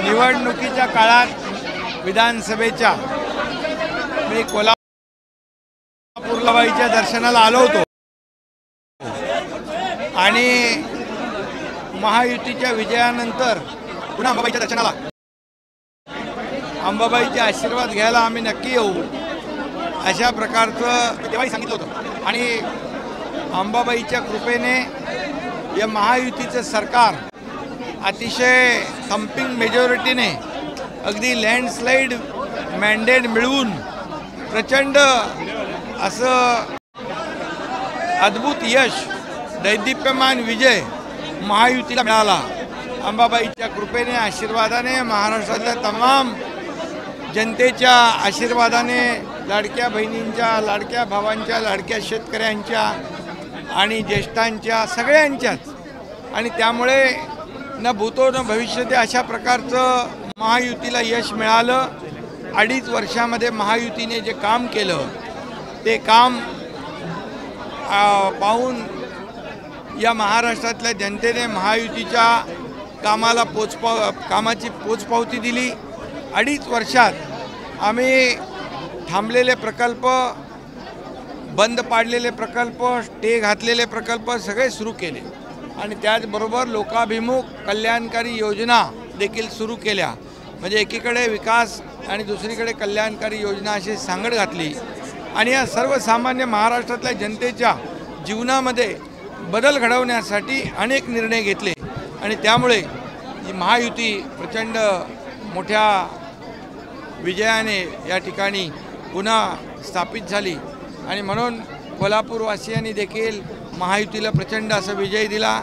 निवडणुकीच्या काळात विधानसभेच्या मी कोल्हापूरबाईच्या दर्शनाला आलो होतो आणि महायुतीच्या विजयानंतर पुन्हा अंबाबाईच्या दर्शनाला अंबाबाईचे आशीर्वाद घ्यायला आम्ही नक्की येऊ अशा प्रकारचं तेव्हाही सांगितलं होतं। आणि अंबाबाईच्या कृपेने या महायुतीचं सरकार अतिशय थंपिंग मेजॉरिटीने अगदी लँडस्लाईड मॅन्डेट मिळवून प्रचंड असं अद्भुत यश दैदिप्यमान विजय महायुतीला मिळाला। अंबाबाईच्या कृपेने आशीर्वादाने महाराष्ट्रातल्या तमाम जनतेच्या आशीर्वादाने लाडक्या बहिणींच्या लाडक्या भावांच्या लाडक्या शेतकऱ्यांच्या आणि ज्येष्ठांच्या सगळ्यांच्याच आणि त्यामुळे न भूतो न भविष्यते अशा प्रकारचं महायुतीला यश मिळालं। 2.5 वर्षामध्ये महायुतीने जे काम केलं ते काम पाहून या महाराष्ट्रातल्या जनतेने महायुतीच्या कामाला कामाची पोचपावती दिली। 2.5 वर्षात आम्ही थांबलेले प्रकल्प बंद पाडलेले प्रकल्प स्टे घातलेले प्रकल्प सगळे सुरू केले आणि त्याचबरोबर लोकाभिमुख कल्याणकारी योजना देखील सुरू केल्या। म्हणजे एकीकडे विकास आणि दुसरीकडे कल्याणकारी योजना अशी सांगड घातली आणि या सर्वसामान्य महाराष्ट्रातल्या जनतेच्या जीवनामध्ये बदल घडवण्यासाठी अनेक निर्णय घेतले आणि त्यामुळे ही महायुती प्रचंड मोठ्या विजयाने या ठिकाणी पुन्हा स्थापित झाली आणि म्हणून कोल्हापूरवासियांनी देखील महायुतीला प्रचंड असा विजय दिला।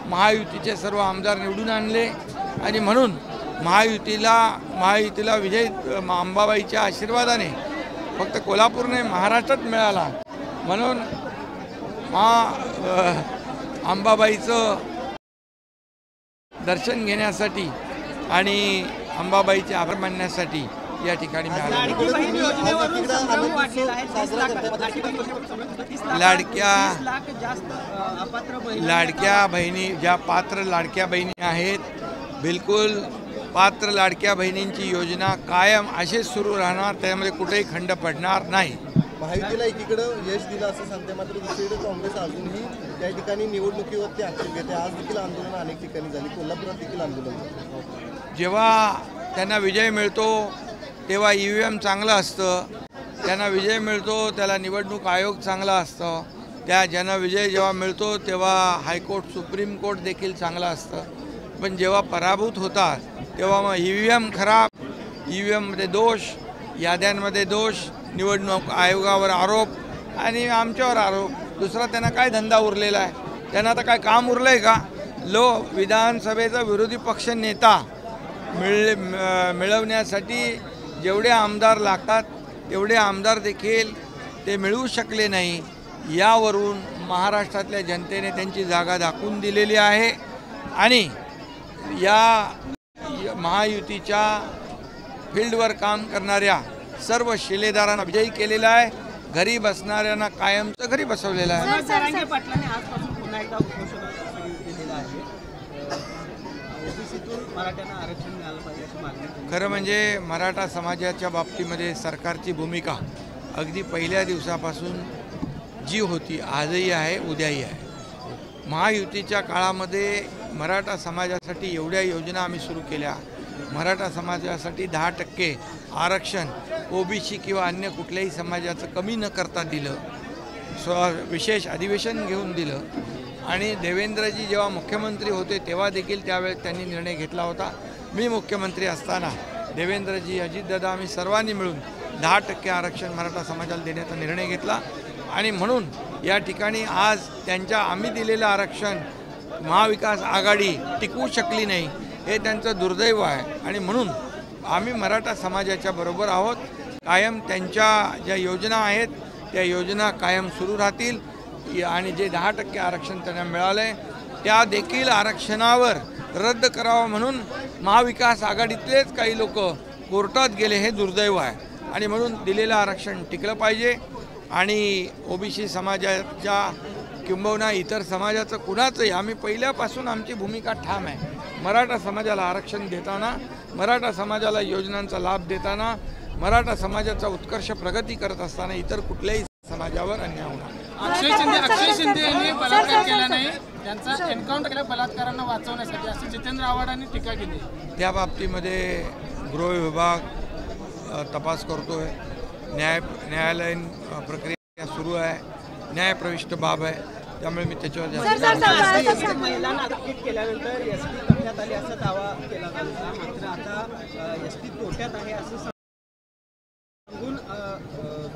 महायुतीचे सर्व आमदार निवडून आणले आणि म्हणून महायुतीला विजय अंबाबाईच्या आशीर्वादाने फक्त कोल्हापूर नाही महाराष्ट्रात मिळाला। म्हणून अंबाबाईचं दर्शन घेण्यासाठी आणि अंबाबाईचे आभार मानण्यासाठी या ठिकाणी लाडक्या बहिणी ज्या पात्र लाडक्या बहिणी आहेत बिलकुल पात्र लाडक्या बहिणींची योजना कायम अशीच सुरू राहणार, त्यामध्ये कुठेही खंड पडणार नाही। महायुतीला एकीकडे यश दिलं असं सांगते, मात्र दुसरीकडे काँग्रेस अजूनही त्या ठिकाणी निवडणुकीवरती ॲक्शन घेते। आज देखील आंदोलन अनेक ठिकाणी झाली, कोल्हापुरात देखील आंदोलन। जेव्हा त्यांना विजय मिळतो तेव्हा EVM चांगलं असतं, त्यांना विजय मिळतो त्याला निवडणूक आयोग चांगला असतं, त्या ज्यांना विजय जेव्हा मिळतो तेव्हा हायकोर्ट सुप्रीम कोर्ट देखील चांगलं असतं। पण जेव्हा पराभूत होतात तेव्हा मग EVM खराब, EVMमध्ये दोष, याद्यांमध्ये दोष, निवडणूक आयोगावर आरोप आणि आमच्यावर आरोप। दुसरा त्यांना काय धंदा उरलेला आहे? त्यांना आता काय काम उरलं आहे का? विधानसभेचा विरोधी पक्ष नेता मिळवण्यासाठी जेवढे आमदार लागतात तेवढे आमदार देखील ते मिळवू शकले नाही। यावरून महाराष्ट्रातल्या जनतेने त्यांची जागा दाखवून दिलेली आहे आणि या महायुतीच्या फील्डवर काम करणाऱ्या सर्व शिलेदारांना विजयी केलेला आहे। घरी बसणाऱ्यांना कायमचं घरी बसवलेलं आहे। खरं म्हणजे मराठा समाजाच्या बाबतीमध्ये सरकारची भूमिका अगदी पहिल्या दिवसापासून जी होती आजही आहे उद्याही आहे। महायुतीच्या काळामध्ये मराठा समाजासाठी एवढ्या योजना आम्ही सुरू केल्या। मराठा समाजासाठी 10% आरक्षण OBC किंवा अन्य कुठल्याही समाजाचं कमी न करता दिलं, विशेष अधिवेशन घेऊन दिलं आणि देवेंद्रजी जेव्हा मुख्यमंत्री होते तेव्हा देखील त्यावेळेस त्यांनी निर्णय घेतला होता। मी मुख्यमंत्री असताना देवेंद्रजी अजितदादा आम्ही सर्वांनी मिळून 10% आरक्षण मराठा समाजाला देण्याचा निर्णय घेतला आणि म्हणून या ठिकाणी आज त्यांच्या आम्ही दिलेलं आरक्षण महाविकास आघाडी टिकवू शकली नाही, हे त्यांचं दुर्दैव आहे आणि म्हणून आम्ही मराठा समाजाच्या बरोबर आहोत। कायम त्यांच्या ज्या योजना आहेत त्या योजना कायम सुरू राहतील आणि जे 10% आरक्षण त्यांना मिळाले त्या देखील आरक्षणावर रद्द करावं म्हणून महाविकास आघाडीतलेच काही लोक कोर्टात गेले, हे दुर्दैव आहे आणि म्हणून दिलेलं आरक्षण टिकलं पाहिजे आणि OBC समाजाच्या किंबहुना इतर समाजाचं कुणाचंही आम्ही पहिल्यापासून आमची भूमिका ठाम आहे. मराठा समाजाला आरक्षण देताना, मराठा समाजाला योजनांचा लाभ देताना, मराठा समाजाचा उत्कर्ष प्रगती करत असताना इतर कुठल्याही समाजावर अन्याय होणार. अक्षय शिंदे यांनी बलात्कार केला नाही, त्यांचा एन्काउंटर केला बलात्कारांना वाचवण्यासाठी, अशी जितेंद्र आव्हाडांनी टीका केली. त्या बाबतीमध्ये गृह विभाग तपास करतोय. न्यायालयीन प्रक्रिया सुरू आहे. न्यायप्रविष्ट बाब आहे, त्यामुळे मी त्याच्यावर जास्त महिलांना अटक केल्यानंतर एसटी तोट्यात आली असा दावा केला जातो. मात्र आता एसटी तोट्यात आहे असं सांगून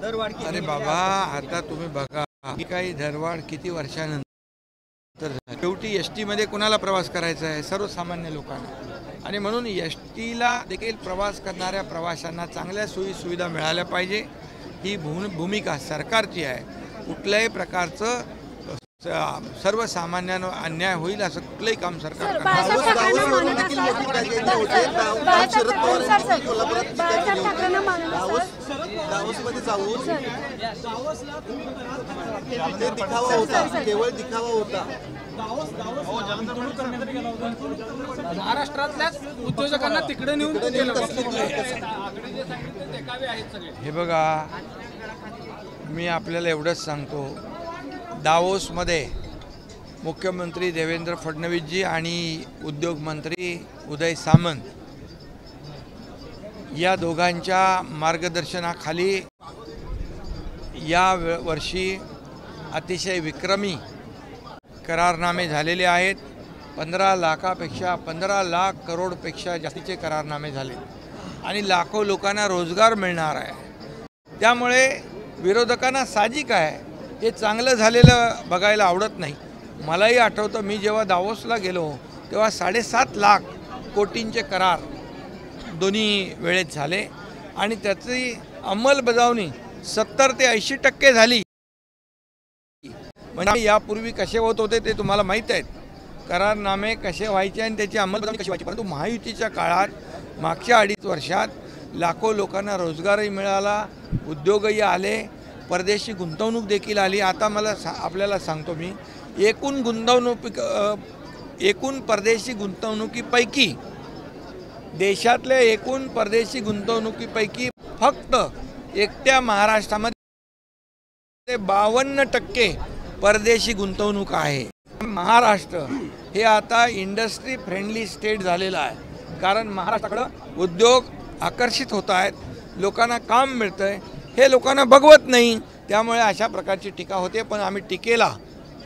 दरवाढ केली. अरे बाबा, आता तुम्ही बघा ही काही दरवाढ किती वर्षानंतर शेवटी एस टीमध्ये कुणाला प्रवास करायचा आहे? सर्वसामान्य लोकांना. आणि म्हणून एस टीला देखील प्रवास करणाऱ्या प्रवाशांना चांगल्या सोयी सुविधा मिळाल्या पाहिजे, ही भूमिका सरकारची आहे. कुठल्याही प्रकारचं सर्वसामान्यांवर अन्याय होईल असं कुठलंही काम सरकार केवळ दिखावा होता. महाराष्ट्रातल्याच उद्योजकांना तिकडे नेऊन हे बघा, मी आपल्याला एवढंच सांगतो, दावोसमध्ये मुख्यमंत्री देवेंद्र फडणवीसजी आणि उद्योगमंत्री उदय सामंत या दोघांच्या मार्गदर्शनाखाली या वर्षी अतिशय विक्रमी करारनामे झालेले आहेत. 15 लाख करोडपेक्षा जास्तीचे करारनामे झाले आणि लाखो लोकांना रोजगार मिळणार आहे. त्यामुळे विरोधकांना साहजिक आहे हे चांगलं झालेलं बघायला आवडत नाही. मलाही आठवतं, मी जेव्हा दावोसला गेलो तेव्हा 7.5 लाख कोटींचे करार दोन्ही वेळेत झाले आणि त्याची अंमलबजावणी 70 ते 80% झाली. म्हणजे यापूर्वी कसे होत होते ते तुम्हाला माहीत आहेत. करारनामे कसे व्हायचे आणि त्याची अंमलबजावणी कशी व्हायची. परंतु महायुतीच्या काळात मागच्या 2.5 वर्षात लाखो लोकांना रोजगारही मिळाला, उद्योगही आले, परदेशी गुंतवणूक देखील आली. आता मला आपल्याला सांगतो मी, एकूण परदेशी गुंतवणुकीपैकी, देशातल्या एकूण परदेशी गुंतवणुकीपैकी फक्त एकट्या महाराष्ट्रामध्ये 52% परदेशी गुंतवणूक आहे. महाराष्ट्र हे आता इंडस्ट्री फ्रेंडली स्टेट झालेलं आहे, कारण महाराष्ट्राकडं उद्योग आकर्षित होत आहेत, लोकांना काम मिळतं आहे. हे लोकांना बघवत नाही, त्यामुळे अशा प्रकारची टीका होते. पण आम्ही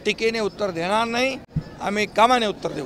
टीकेने उत्तर देणार नाही, आम्ही कामाने उत्तर देऊ.